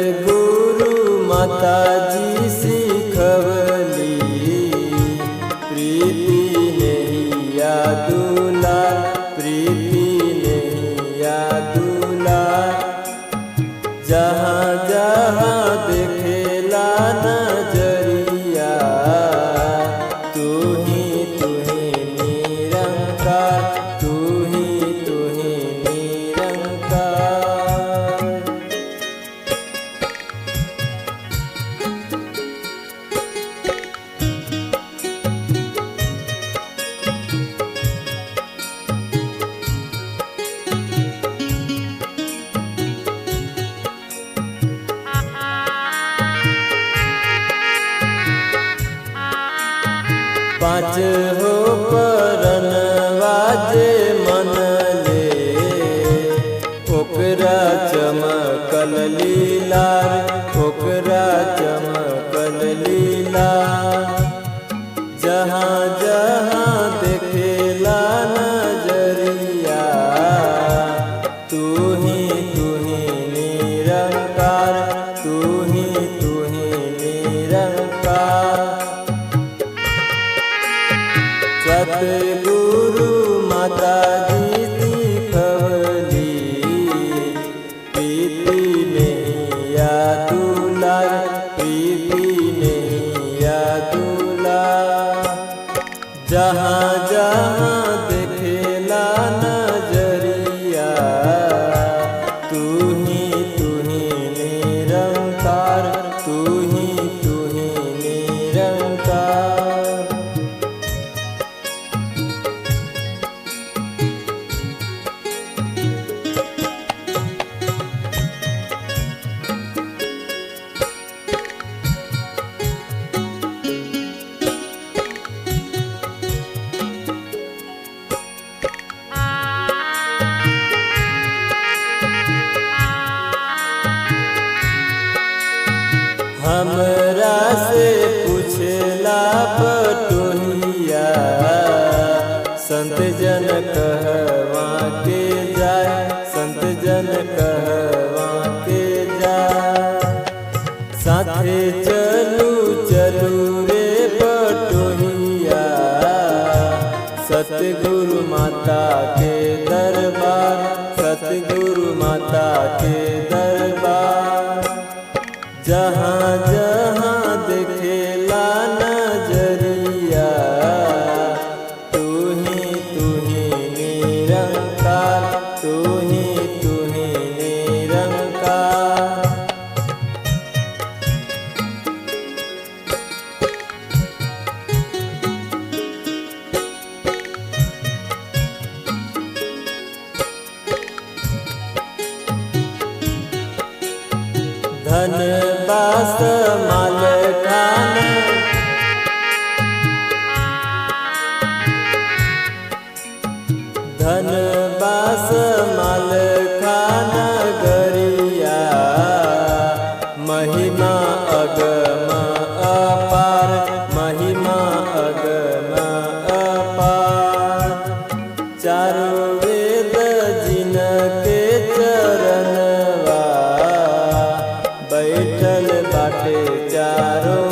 सतगुरु माताजी सिखवली प्रीति नैया दुलार, प्रीति नैया दुलार। जहाँ जहाँ देखेला नजरिया तू ही निरंकार, तू ही निरंकार। पाँच हो परनवाजे मन ले ओकरा चमकल लीलार, ओकरा चमकल लीलार। जहाँ जहाँ देखेला नजरिया तू ही निरंकार, तू ही निरंकार। सतगुरु माताजी सिखवली प्रीति नैया दुलार, प्रीति नैया दुलार। जहाँ जहाँ देखेला नजरिया तू ही निरंकार, तू ही निरंकार। हमरा से पूछला बटोहिया संत जन कहवा के जाए, संत जन कहवा के जाए। साथे चलू चलू रे बटोहिया सतगुरु माता के दरबार, सतगुरु माता के दरबार। जहाँ जहाँ देखेला नजरिया तू ही निरंकार, तू ही निरंकार। धन बास माल खान, धन बास माल खान गरिया। महिमा अगम अपार, महिमा अगम अपार। चारों वेद जिनके चरणवा बैठल बाटे चारों